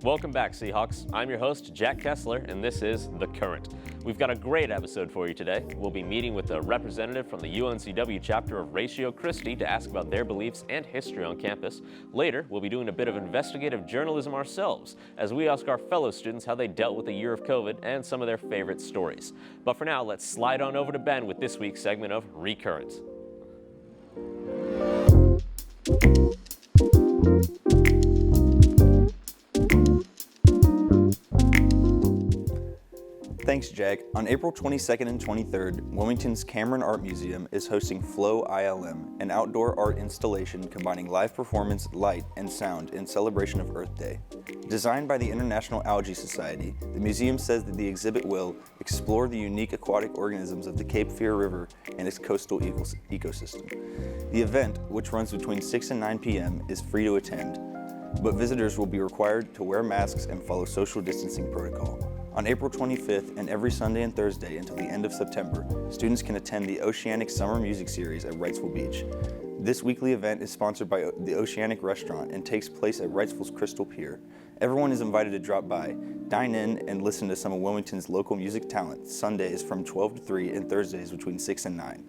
Welcome back, Seahawks. I'm your host, Jack Kessler, and this is The Current. We've got a great episode for you today. We'll be meeting with a representative from the UNCW chapter of Ratio Christi to ask about their beliefs and history on campus. Later, we'll be doing a bit of investigative journalism ourselves as we ask our fellow students how they dealt with the year of COVID and some of their favorite stories. But for now, let's slide on over to Ben with this week's segment of Recurrent. Thanks, Jack. On April 22nd and 23rd, Wilmington's Cameron Art Museum is hosting Flow ILM, an outdoor art installation combining live performance, light, and sound in celebration of Earth Day. Designed by the International Algae Society, the museum says that the exhibit will explore the unique aquatic organisms of the Cape Fear River and its coastal ecosystem. The event, which runs between 6 and 9 p.m., is free to attend, but visitors will be required to wear masks and follow social distancing protocol. On April 25th and every Sunday and Thursday until the end of September, students can attend the Oceanic Summer Music Series at Wrightsville Beach. This weekly event is sponsored by the Oceanic Restaurant and takes place at Wrightsville's Crystal Pier. Everyone is invited to drop by, dine in, and listen to some of Wilmington's local music talent, Sundays from 12 to 3 and Thursdays between 6 and 9.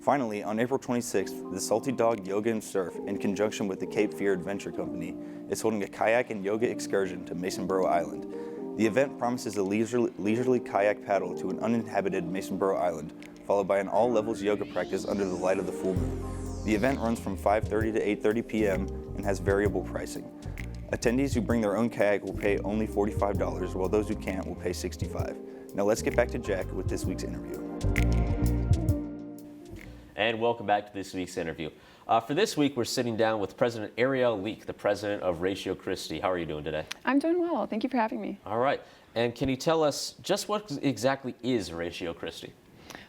Finally, on April 26th, the Salty Dog Yoga and Surf, in conjunction with the Cape Fear Adventure Company, is holding a kayak and yoga excursion to Masonboro Island. The event promises a leisurely kayak paddle to an uninhabited Masonboro Island, followed by an all-levels yoga practice under the light of the full moon. The event runs from 5:30 to 8:30 p.m. and has variable pricing. Attendees who bring their own kayak will pay only $45, while those who can't will pay $65. Now let's get back to Jack with this week's interview. And welcome back to this week's interview. For this week, we're sitting down with President Arielle Leake, the president of Ratio Christi. How are you doing today? I'm doing well. Thank you for having me. All right. And can you tell us just what exactly is Ratio Christi?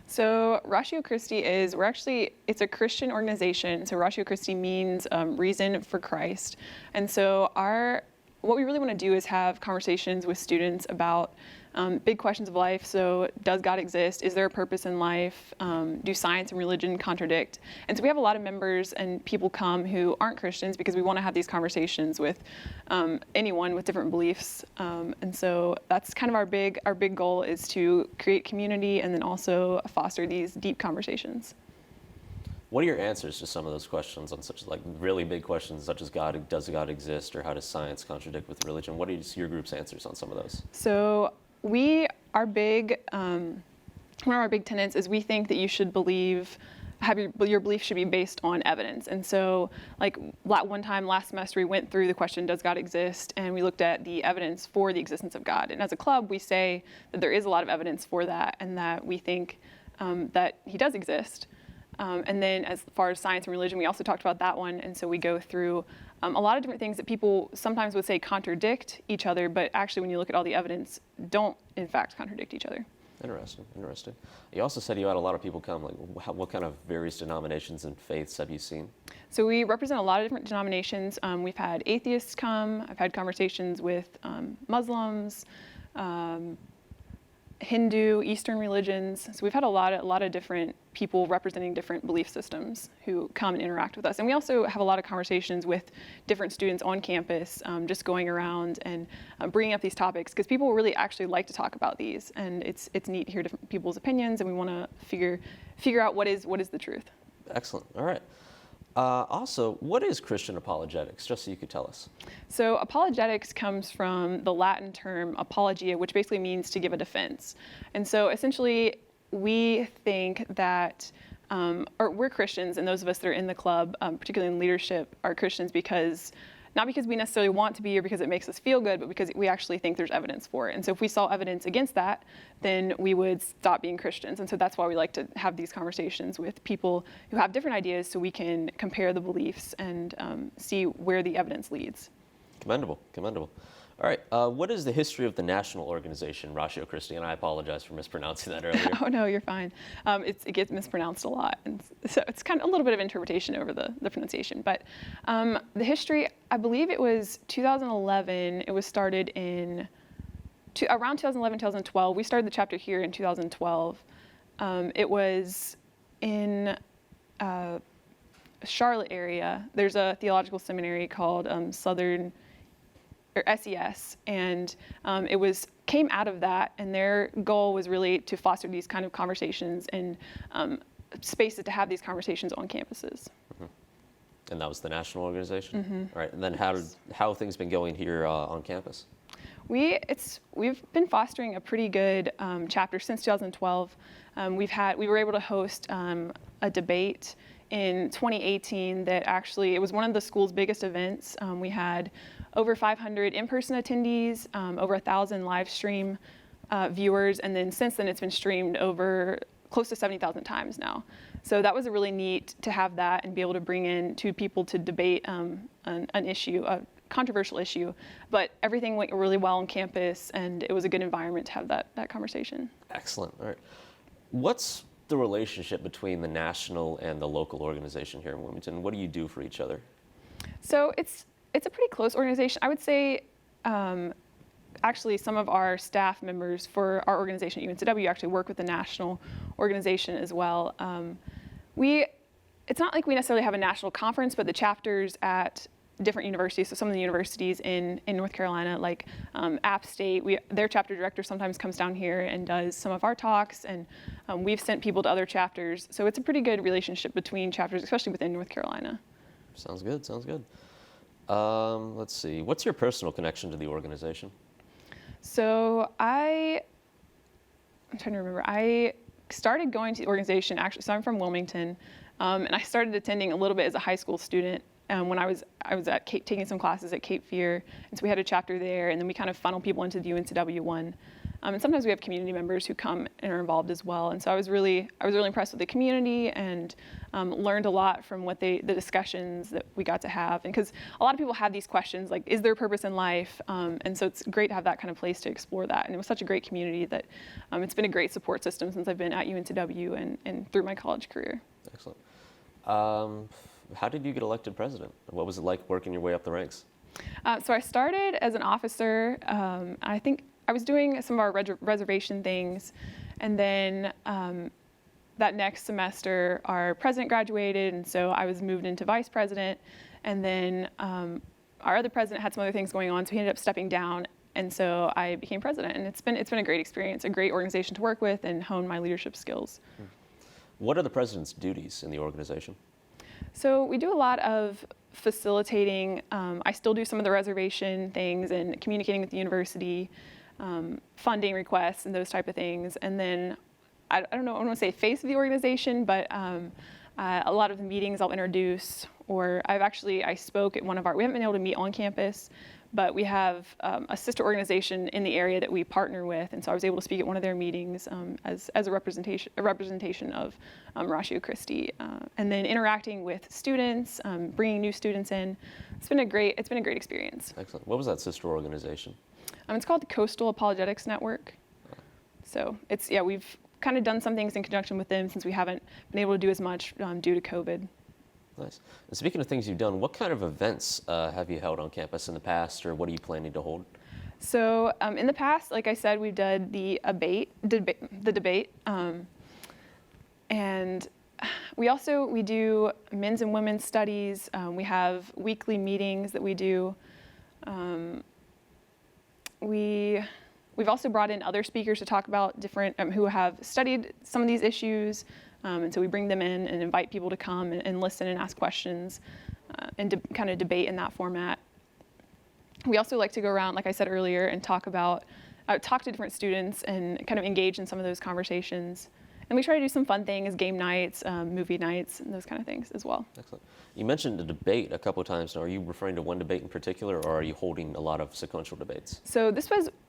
So Ratio Christi it's a Christian organization. So Ratio Christi means reason for Christ. And so what we really want to do is have conversations with students about big questions of life. So does God exist? Is there a purpose in life? Do science and religion contradict? And so we have a lot of members and people come who aren't Christians because we want to have these conversations with anyone with different beliefs. And so that's kind of our big goal is to create community and then also foster these deep conversations. What are your answers to some of those questions on such like really big questions such as does God exist, or how does science contradict with religion? What are your group's answers on some of those? So one of our big tenets is we think that you should your belief should be based on evidence. And so like one time last semester, we went through the question, does God exist? And we looked at the evidence for the existence of God. And as a club, we say that there is a lot of evidence for that and that we think that he does exist. And then as far as science and religion, we also talked about that one. And so we go through a lot of different things that people sometimes would say contradict each other, but actually when you look at all the evidence, don't in fact contradict each other. Interesting. You also said you had a lot of people come. Like, what kind of various denominations and faiths have you seen? So we represent a lot of different denominations. We've had atheists come. I've had conversations with Muslims, Hindu, Eastern religions. So we've had a lot of different people representing different belief systems who come and interact with us. And we also have a lot of conversations with different students on campus, just going around and bringing up these topics because people really actually like to talk about these. And it's neat to hear different people's opinions, and we want to figure out what is the truth. Excellent. All right. Also, what is Christian apologetics, just so you could tell us? So apologetics comes from the Latin term apologia, which basically means to give a defense. And so essentially, we think that, or we're Christians, and those of us that are in the club, particularly in leadership, are Christians because not because we necessarily want to be or because it makes us feel good, but because we actually think there's evidence for it. And so if we saw evidence against that, then we would stop being Christians. And so that's why we like to have these conversations with people who have different ideas so we can compare the beliefs and see where the evidence leads. Commendable, commendable. All right, what is the history of the national organization, Ratio Christi? And I apologize for mispronouncing that earlier. Oh, no, you're fine. It gets mispronounced a lot. And so it's kind of a little bit of interpretation over the pronunciation. But the history, I believe it was 2011. It was started in around 2011, 2012. We started the chapter here in 2012. It was in Charlotte area. There's a theological seminary called Southern or SES, and it came out of that, and their goal was really to foster these kind of conversations and spaces to have these conversations on campuses. Mm-hmm. And that was the national organization? Mm-hmm. All right, and then how have things been going here on campus? We've been fostering a pretty good chapter since 2012. We were able to host a debate in 2018 that actually, it was one of the school's biggest events. We had over 500 in-person attendees, over 1,000 live stream viewers, and then since then it's been streamed over close to 70,000 times now. So that was really neat to have that and be able to bring in two people to debate an issue, a controversial issue, but everything went really well on campus, and it was a good environment to have that conversation. Excellent. All right. What's the relationship between the national and the local organization here in Wilmington? What do you do for each other? So it's a pretty close organization. I would say actually some of our staff members for our organization at UNCW actually work with the national organization as well. It's not like we necessarily have a national conference, but the chapters at different universities, so some of the universities in North Carolina, like App State, their chapter director sometimes comes down here and does some of our talks, and we've sent people to other chapters. So it's a pretty good relationship between chapters, especially within North Carolina. Sounds good, sounds good. Let's see, what's your personal connection to the organization? So I'm trying to remember. I started going to the organization, actually, so I'm from Wilmington, and I started attending a little bit as a high school student. When I was at taking some classes at Cape Fear, and so we had a chapter there, and then we kind of funnel people into the UNCW one. And sometimes we have community members who come and are involved as well. And so I was really impressed with the community and learned a lot from the discussions that we got to have. And because a lot of people have these questions like, is there a purpose in life? And so it's great to have that kind of place to explore that. And it was such a great community that it's been a great support system since I've been at UNCW and through my college career. Excellent. How did you get elected president? What was it like working your way up the ranks? So I started as an officer. I think I was doing some of our reservation things, and then that next semester our president graduated, and so I was moved into vice president, and then our other president had some other things going on, so he ended up stepping down, and so I became president, and it's been a great experience, a great organization to work with and hone my leadership skills. What are the president's duties in the organization? So we do a lot of facilitating. I still do some of the reservation things and communicating with the university, funding requests and those type of things. And then, I don't know, I don't want to say face of the organization, but a lot of the meetings I'll introduce, or I spoke at one of we haven't been able to meet on campus, but we have a sister organization in the area that we partner with, and so I was able to speak at one of their meetings as a representation of Ratio Christi, and then interacting with students, bringing new students in. It's been a great experience. Excellent. What was that sister organization? It's called the Coastal Apologetics Network. So we've kind of done some things in conjunction with them since we haven't been able to do as much due to COVID. Nice. And speaking of things you've done, what kind of events have you held on campus in the past, or what are you planning to hold? So in the past, like I said, we've done the debate, and we do men's and women's studies. We have weekly meetings that we do. We've also brought in other speakers to talk about different who have studied some of these issues. And so we bring them in and invite people to come and listen and ask questions and kind of debate in that format. We also like to go around, like I said earlier, and talk to different students and kind of engage in some of those conversations. And we try to do some fun things, game nights, movie nights, and those kind of things as well. Excellent. You mentioned a debate a couple of times now. Are you referring to one debate in particular, or are you holding a lot of sequential debates? So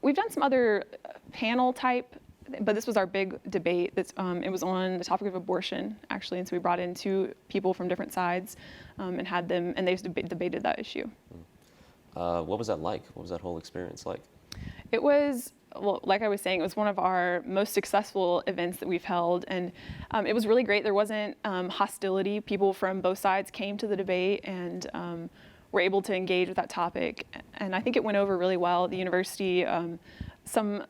we've done some other panel type, but this was our big debate. It was on the topic of abortion, actually, and so we brought in 2 people from different sides and had them, and they debated that issue. What was that like? What was that whole experience like? It was, well, like I was saying, it was one of our most successful events that we've held, and it was really great. There wasn't hostility. People from both sides came to the debate and were able to engage with that topic, and I think it went over really well. The university, some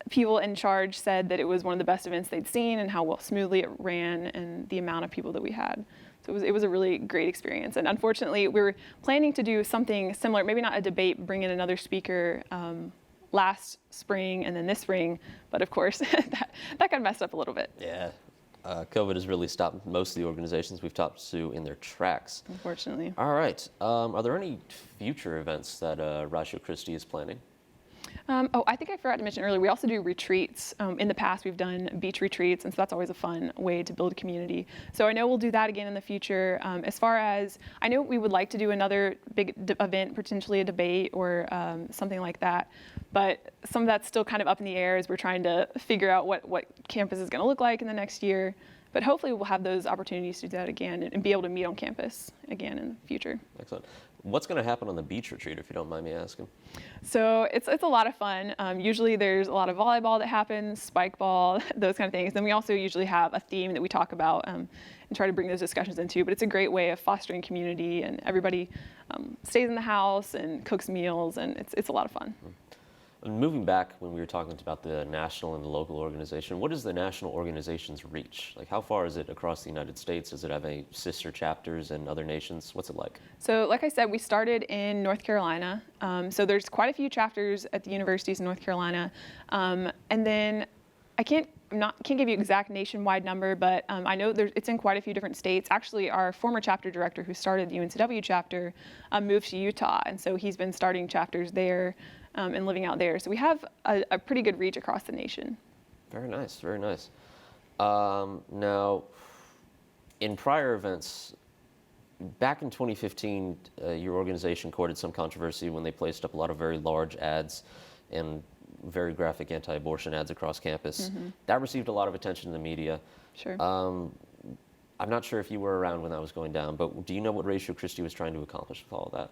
people in charge said that it was one of the best events they'd seen and how smoothly it ran and the amount of people that we had. So it was a really great experience. And unfortunately, we were planning to do something similar, maybe not a debate, bring in another speaker last spring and then this spring, but of course that got messed up a little bit. Yeah, COVID has really stopped most of the organizations we've talked to in their tracks. Unfortunately. All right, are there any future events that Ratio Christi is planning? I think I forgot to mention earlier, we also do retreats. In the past, we've done beach retreats, and so that's always a fun way to build a community. So I know we'll do that again in the future. As far as, I know we would like to do another big event, potentially a debate or something like that, but some of that's still kind of up in the air as we're trying to figure out what campus is going to look like in the next year. But hopefully we'll have those opportunities to do that again and be able to meet on campus again in the future. Excellent. What's going to happen on the beach retreat, if you don't mind me asking? So it's a lot of fun. Usually there's a lot of volleyball that happens, spike ball, those kind of things. Then we also usually have a theme that we talk about and try to bring those discussions into. But it's a great way of fostering community, and everybody stays in the house and cooks meals, and it's a lot of fun. And moving back when we were talking about the national and the local organization, what is the national organization's reach? Like, how far is it across the United States? Does it have any sister chapters in other nations? What's it like? So like I said, we started in North Carolina. So there's quite a few chapters at the universities in North Carolina. And then I can't give you exact nationwide number, but I know it's in quite a few different states. Actually, our former chapter director who started the UNCW chapter moved to Utah, and so he's been starting chapters there and living out there. So we have a pretty good reach across the nation. Very nice, very nice. Now, in prior events, back in 2015, your organization courted some controversy when they placed up a lot of very large ads and very graphic anti-abortion ads across campus. Mm-hmm. That received a lot of attention in the media. Sure. I'm not sure if you were around when that was going down, but do you know what Ratio Christi was trying to accomplish with all of that?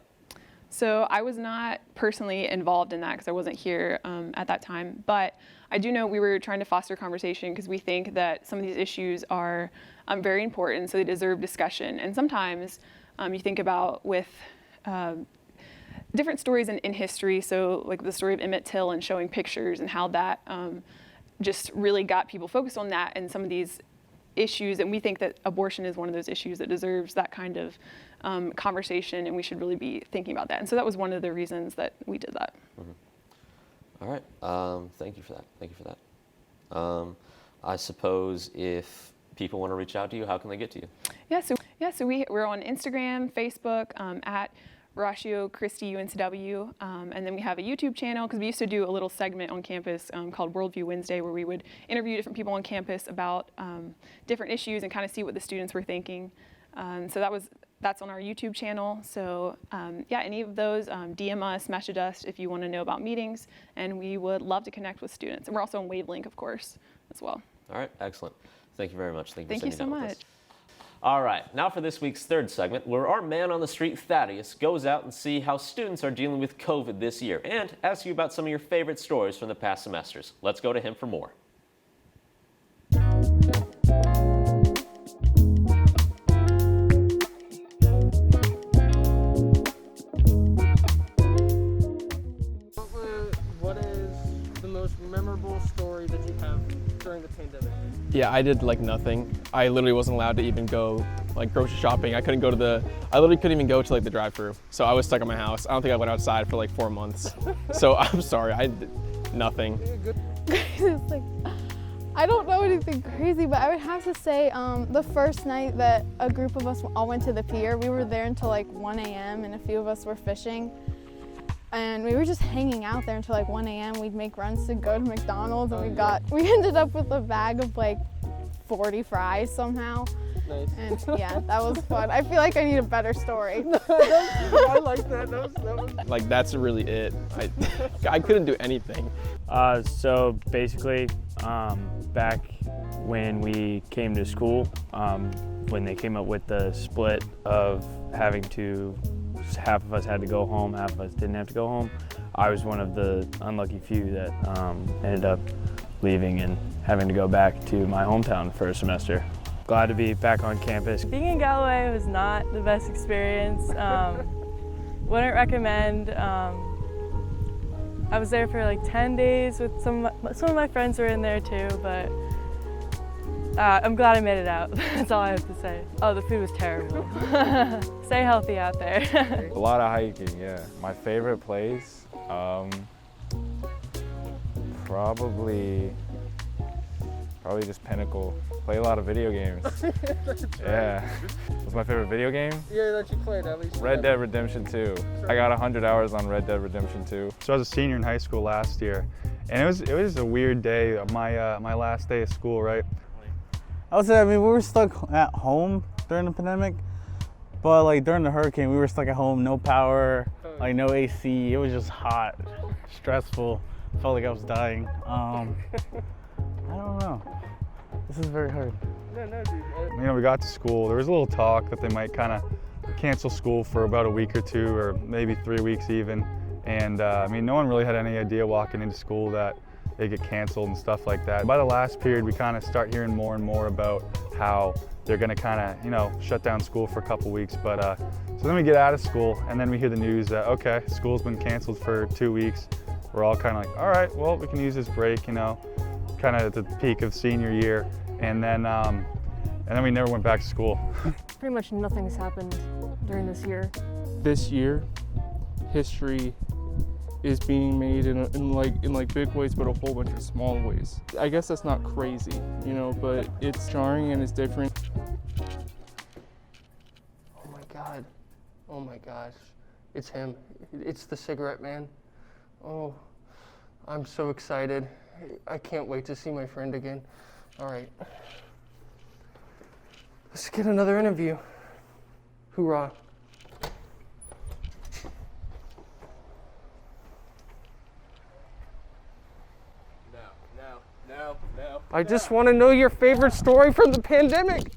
So I was not personally involved in that because I wasn't here at that time, but I do know we were trying to foster conversation because we think that some of these issues are very important, so they deserve discussion. And sometimes you think about with different stories in history, so like the story of Emmett Till and showing pictures and how that just really got people focused on that and some of these issues, and we think that abortion is one of those issues that deserves that kind of conversation, and we should really be thinking about that. And so that was one of the reasons that we did that. Mm-hmm. All right. Thank you for that. Thank you for that. I suppose if people want to reach out to you, how can they get to you? So we're on Instagram, Facebook, at Ratio Christi UNCW, and then we have a YouTube channel because we used to do a little segment on campus called Worldview Wednesday, where we would interview different people on campus about different issues and kind of see what the students were thinking. So that's on our YouTube channel. So any of those, DM us, message us if you want to know about meetings, and we would love to connect with students. And we're also on Wavelink, of course, as well. All right, excellent. Thank you very much. Thank you so much. All right, now for this week's third segment, where our man on the street, Thaddaeus, goes out and see how students are dealing with COVID this year and ask you about some of your favorite stories from the past semesters. Let's go to him for more. What is the most memorable story that you have during the pandemic? Yeah, I did like nothing. I literally wasn't allowed to even go like grocery shopping. I literally couldn't even go to like the drive-thru. So I was stuck in my house. I don't think I went outside for like 4 months. So I'm sorry, I did nothing. It's like, I don't know anything crazy, but I would have to say the first night that a group of us all went to the pier, we were there until like 1 a.m. and a few of us were fishing. And we were just hanging out there until like 1 a.m. We'd make runs to go to McDonald's, and we ended up with a bag of like 40 fries somehow. Nice. And yeah, that was fun. I feel like I need a better story. I like that. That was... Like that's really it. I couldn't do anything. So basically, back when we came to school, when they came up with the split of having to, half of us had to go home, half of us didn't have to go home, I was one of the unlucky few that ended up leaving and having to go back to my hometown for a semester. Glad to be back on campus. Being in Galloway was not the best experience. Wouldn't recommend. I was there for like 10 days with some of my friends were in there too, but I'm glad I made it out. That's all I have to say. Oh, the food was terrible. Stay healthy out there. A lot of hiking, yeah. My favorite place, probably just Pinnacle. Play a lot of video games. Yeah. What's my favorite video game? Yeah, that you played at least. Red Dead Redemption 2. I got 100 hours on Red Dead Redemption 2. So I was a senior in high school last year, and it was a weird day, my last day of school, right? I would say, I mean, we were stuck at home during the pandemic, but like during the hurricane, we were stuck at home, no power, like no AC. It was just hot, stressful. Felt like I was dying. I don't know. This is very hard. No, dude. You know, we got to school. There was a little talk that they might kind of cancel school for about a week or two, or maybe 3 weeks even. And I mean, no one really had any idea walking into school that they get canceled and stuff like that. By the last period, we kind of start hearing more and more about how they're going to kind of, you know, shut down school for a couple weeks. But so then we get out of school, and then we hear the news that, okay, school's been canceled for 2 weeks. We're all kind of like, all right, well, we can use this break, you know, kind of at the peak of senior year. And then we never went back to school. Pretty much nothing's happened during this year. This year, history is being made in like big ways, but a whole bunch of small ways. I guess that's not crazy, you know, but it's jarring and it's different. Oh my God. Oh my gosh. It's him. It's the cigarette man. Oh, I'm so excited. I can't wait to see my friend again. All right. Let's get another interview. Hoorah. No. I just want to know your favorite story from the pandemic.